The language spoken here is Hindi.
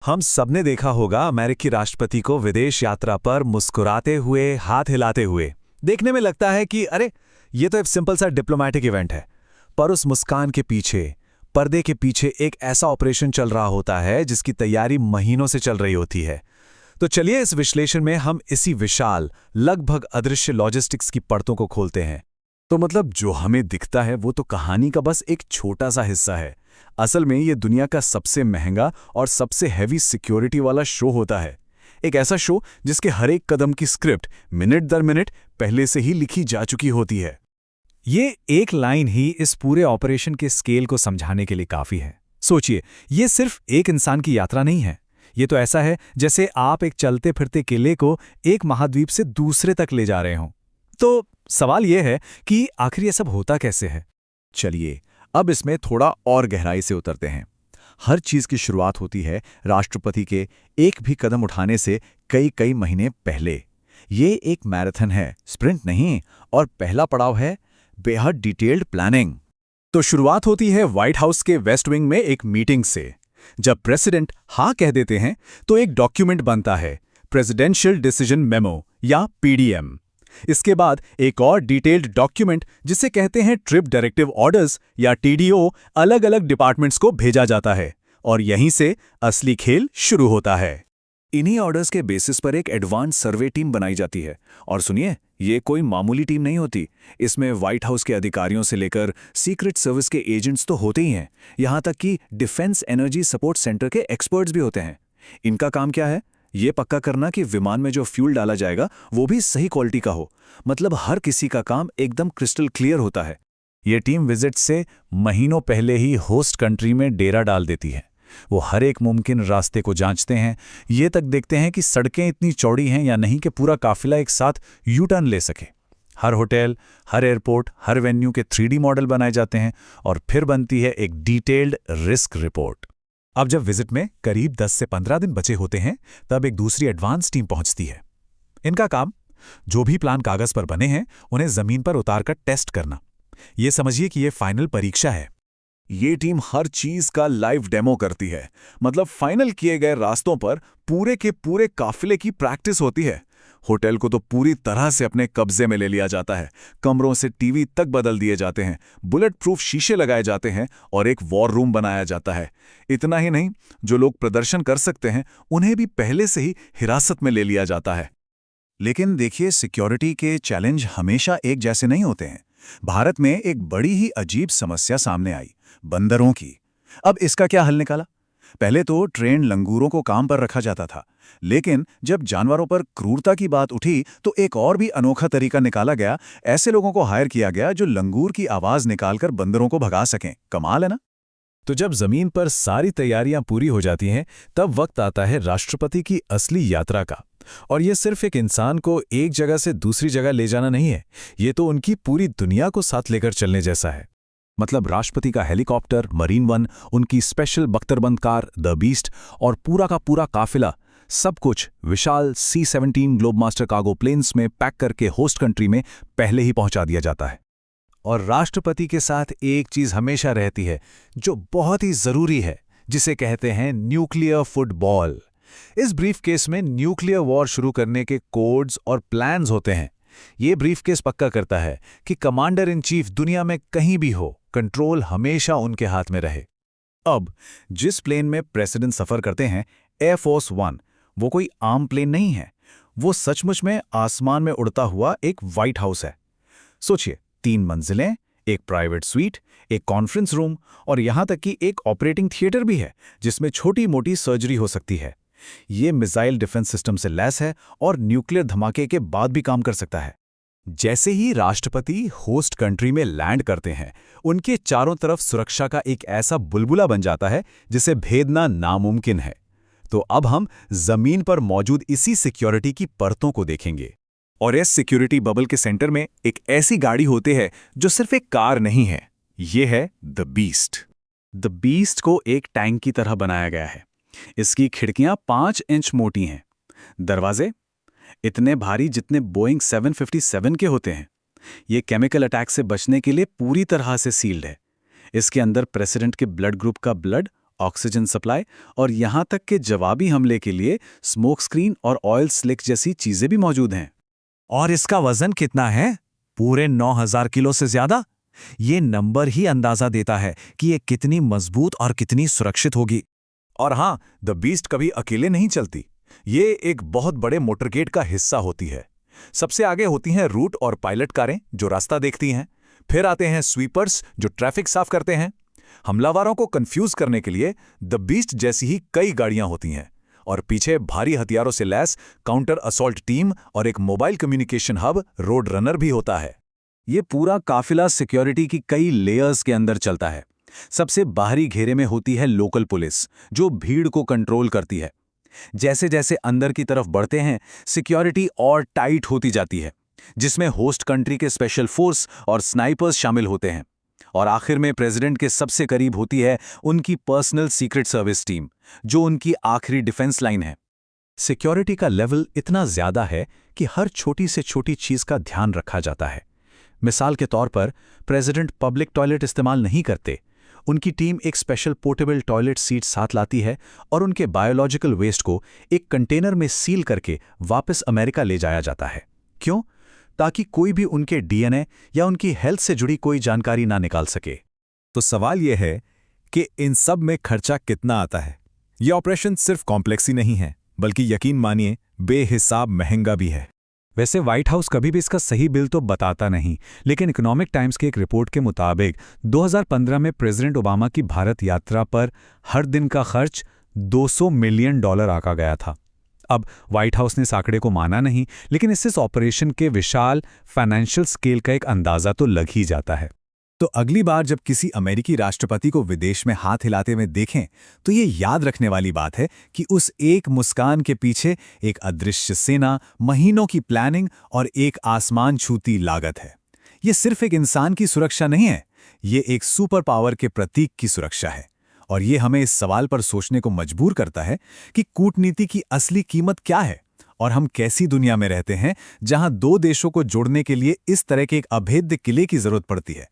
हम सबने देखा होगा अमेरिकी राष्ट्रपति को विदेश यात्रा पर मुस्कुराते हुए, हाथ हिलाते हुए। देखने में लगता है कि अरे ये तो एक सिंपल सा डिप्लोमैटिक इवेंट है, पर उस मुस्कान के पीछे, पर्दे के पीछे एक ऐसा ऑपरेशन चल रहा होता है जिसकी तैयारी महीनों से चल रही होती है। तो चलिए इस विश्लेषण में हम इसी विशाल, लगभग अदृश्य लॉजिस्टिक्स की परतों को खोलते हैं। तो मतलब जो हमें दिखता है वो तो कहानी का बस एक छोटा सा हिस्सा है। असल में ये दुनिया का सबसे महंगा और सबसे हैवी सिक्योरिटी वाला शो होता है। एक ऐसा शो जिसके हर एक कदम की स्क्रिप्ट मिनट दर मिनट पहले से ही लिखी जा चुकी होती है। ये एक लाइन ही इस पूरे ऑपरेशन के स्केल को समझाने के लिए काफी है। सोचिए, ये सिर्फ एक इंसान की यात्रा नहीं है। ये तो ऐसा है जैसे आप एक चलते फिरते किले को एक महाद्वीप से दूसरे तक ले जा रहे हों। तो सवाल यह है कि आखिर ये सब होता कैसे है? चलिए अब इसमें थोड़ा और गहराई से उतरते हैं। हर चीज की शुरुआत होती है राष्ट्रपति के एक भी कदम उठाने से कई कई महीने पहले। ये एक मैराथन है, स्प्रिंट नहीं, और पहला पड़ाव है बेहद डिटेल्ड प्लानिंग। तो शुरुआत होती है व्हाइट हाउस के वेस्ट विंग में एक मीटिंग से। जब प्रेसिडेंट हाँ कह देते हैं तो एक डॉक्यूमेंट बनता है, प्रेसिडेंशियल डिसीजन मेमो या पीडीएम। इसके बाद एक और डिटेल्ड डॉक्यूमेंट जिसे कहते हैं ट्रिप डायरेक्टिव ऑर्डर्स या टीडीओ अलग अलग डिपार्टमेंट्स को भेजा जाता है, और यहीं से असली खेल शुरू होता है। इन्हीं ऑर्डर्स के बेसिस पर एक एडवांस सर्वे टीम बनाई जाती है। और सुनिए, ये कोई मामूली टीम नहीं होती। इसमें व्हाइट हाउस के अधिकारियों से लेकर सीक्रेट सर्विस के एजेंट्स तो होते ही हैं, यहां तक कि डिफेंस एनर्जी सपोर्ट सेंटर के एक्सपर्ट्स भी होते हैं। इनका काम क्या है? ये पक्का करना कि विमान में जो फ्यूल डाला जाएगा वो भी सही क्वालिटी का हो। मतलब हर किसी का काम एकदम क्रिस्टल क्लियर होता है। ये टीम विजिट से महीनों पहले ही होस्ट कंट्री में डेरा डाल देती है। वो हर एक मुमकिन रास्ते को जांचते हैं, ये तक देखते हैं कि सड़कें इतनी चौड़ी हैं या नहीं कि पूरा काफिला एक साथ यू टर्न ले सके। हर होटल, हर एयरपोर्ट, हर वेन्यू के 3D मॉडल बनाए जाते हैं, और फिर बनती है एक डिटेल्ड रिस्क रिपोर्ट। अब जब विजिट में करीब 10 से 15 दिन बचे होते हैं, तब एक दूसरी एडवांस टीम पहुंचती है। इनका काम जो भी प्लान कागज पर बने हैं उन्हें जमीन पर उतारकर टेस्ट करना। ये समझिए कि ये फाइनल परीक्षा है। ये टीम हर चीज का लाइव डेमो करती है। मतलब फाइनल किए गए रास्तों पर पूरे के पूरे काफिले की प्रैक्टिस होती है। होटल को तो पूरी तरह से अपने कब्जे में ले लिया जाता है। कमरों से टीवी तक बदल दिए जाते हैं, बुलेट प्रूफ शीशे लगाए जाते हैं, और एक वॉर रूम बनाया जाता है। इतना ही नहीं, जो लोग प्रदर्शन कर सकते हैं उन्हें भी पहले से ही हिरासत में ले लिया जाता है। लेकिन देखिए, सिक्योरिटी के चैलेंज हमेशा एक जैसे नहीं होते हैं। भारत में एक बड़ी ही अजीब समस्या सामने आई, बंदरों की। अब इसका क्या हल निकाला? पहले तो ट्रेन लंगूरों को काम पर रखा जाता था, लेकिन जब जानवरों पर क्रूरता की बात उठी तो एक और भी अनोखा तरीका निकाला गया। ऐसे लोगों को हायर किया गया जो लंगूर की आवाज निकालकर बंदरों को भगा सकें। कमाल है ना? तो जब जमीन पर सारी तैयारियां पूरी हो जाती हैं, तब वक्त आता है राष्ट्रपति की असली यात्रा का। और ये सिर्फ एक इंसान को एक जगह से दूसरी जगह ले जाना नहीं है, ये तो उनकी पूरी दुनिया को साथ लेकर चलने जैसा है। मतलब राष्ट्रपति का हेलीकॉप्टर, मरीन वन, उनकी स्पेशल बख्तरबंद कार द बीस्ट, और पूरा का पूरा काफिला, सब कुछ विशाल C-17 ग्लोबमास्टर कार्गो प्लेन्स में पैक करके होस्ट कंट्री में पहले ही पहुंचा दिया जाता है। और राष्ट्रपति के साथ एक चीज हमेशा रहती है जो बहुत ही जरूरी है, जिसे कहते हैं न्यूक्लियर फुटबॉल। इस ब्रीफकेस में न्यूक्लियर वॉर शुरू करने के कोड्स और प्लान्स होते हैं। ये ब्रीफकेस पक्का करता है कि कमांडर इन चीफ दुनिया में कहीं भी हो, कंट्रोल हमेशा उनके हाथ में रहे। अब जिस प्लेन में प्रेसिडेंट सफर करते हैं, एयरफोर्स वन, वो कोई आम प्लेन नहीं है। वो सचमुच में आसमान में उड़ता हुआ एक व्हाइट हाउस है। सोचिए, 3 मंजिलें, एक प्राइवेट स्वीट, एक कॉन्फ्रेंस रूम, और यहां तक कि एक ऑपरेटिंग थिएटर भी है जिसमें छोटी मोटी सर्जरी हो सकती है। ये मिसाइल डिफेंस सिस्टम से लैस है और न्यूक्लियर धमाके के बाद भी काम कर सकता है। जैसे ही राष्ट्रपति होस्ट कंट्री में लैंड करते हैं, उनके चारों तरफ सुरक्षा का एक ऐसा बुलबुला बन जाता है जिसे भेदना नामुमकिन है। तो अब हम जमीन पर मौजूद इसी सिक्योरिटी की परतों को देखेंगे। और इस सिक्योरिटी बबल के सेंटर में एक ऐसी गाड़ी होती है जो सिर्फ एक कार नहीं है, ये है द बीस्ट। द बीस्ट को एक टैंक की तरह बनाया गया है। इसकी खिड़कियां 5 इंच मोटी हैं, दरवाजे इतने भारी जितने बोइंग 757 के होते हैं। ये केमिकल अटैक से बचने के लिए पूरी तरह से सील्ड है। इसके अंदर प्रेसिडेंट के ब्लड ग्रुप का ब्लड ऑक्सीजन सप्लाई और यहाँ तक कि जवाबी हमले के लिए स्मोक स्क्रीन और ऑयल स्लिक जैसी चीजें भी मौजूद हैं। और इसका वजन कितना है? पूरे 9,000 किलो से ज्यादा। ये नंबर ही अंदाजा देता है कि ये कितनी मजबूत और कितनी सुरक्षित होगी। और हां, द बीस्ट कभी अकेले नहीं चलती। ये एक बहुत बड़े मोटरगेट का हिस्सा होती है। सबसे आगे होती हैं रूट और पायलट कारें जो रास्ता देखती हैं। फिर आते हैं स्वीपर्स जो ट्रैफिक साफ करते हैं। हमलावरों को कंफ्यूज करने के लिए द बीस्ट जैसी ही कई गाड़ियां होती हैं। और पीछे भारी हथियारों से लैस काउंटर असॉल्ट टीम और एक mobile communication hub road runner भी होता है। ये पूरा काफिला सिक्योरिटी की कई लेयर्स के अंदर चलता है। सबसे बाहरी घेरे में होती है लोकल पुलिस जो भीड़ को कंट्रोल करती है। जैसे जैसे अंदर की तरफ बढ़ते हैं सिक्योरिटी और टाइट होती जाती है, जिसमें होस्ट कंट्री के स्पेशल फोर्स और स्नाइपर्स शामिल होते हैं। और आखिर में प्रेसिडेंट के सबसे करीब होती है उनकी पर्सनल सीक्रेट सर्विस टीम जो उनकी आखिरी डिफेंस लाइन है। सिक्योरिटी का लेवल इतना ज्यादा है कि हर छोटी से छोटी चीज का ध्यान रखा जाता है। मिसाल के तौर पर प्रेसिडेंट पब्लिक टॉयलेट इस्तेमाल नहीं करते। उनकी टीम एक स्पेशल पोर्टेबल टॉयलेट सीट साथ लाती है और उनके बायोलॉजिकल वेस्ट को एक कंटेनर में सील करके वापस अमेरिका ले जाया जाता है। क्यों? ताकि कोई भी उनके डीएनए या उनकी हेल्थ से जुड़ी कोई जानकारी ना निकाल सके। तो सवाल यह है कि इन सब में खर्चा कितना आता है? यह ऑपरेशन सिर्फ कॉम्प्लेक्स ही नहीं है, बल्कि यकीन मानिए बेहिसाब महंगा भी है। वैसे व्हाइट हाउस कभी भी इसका सही बिल तो बताता नहीं, लेकिन इकोनॉमिक टाइम्स की एक रिपोर्ट के मुताबिक 2015 में प्रेसिडेंट ओबामा की भारत यात्रा पर हर दिन का खर्च $200 मिलियन आका गया था। अब व्हाइट हाउस ने इस आंकड़े को माना नहीं, लेकिन इससे इस ऑपरेशन के विशाल फाइनेंशियल स्केल का एक अंदाजा तो लग ही जाता है। तो अगली बार जब किसी अमेरिकी राष्ट्रपति को विदेश में हाथ हिलाते हुए देखें तो ये याद रखने वाली बात है कि उस एक मुस्कान के पीछे एक अदृश्य सेना, महीनों की प्लानिंग और एक आसमान छूती लागत है। ये सिर्फ एक इंसान की सुरक्षा नहीं है, ये एक सुपर पावर के प्रतीक की सुरक्षा है। और ये हमें इस सवाल पर सोचने को मजबूर करता है कि कूटनीति की असली कीमत क्या है और हम कैसी दुनिया में रहते हैं जहां दो देशों को जोड़ने के लिए इस तरह के एक अभेद्य किले की जरूरत पड़ती है।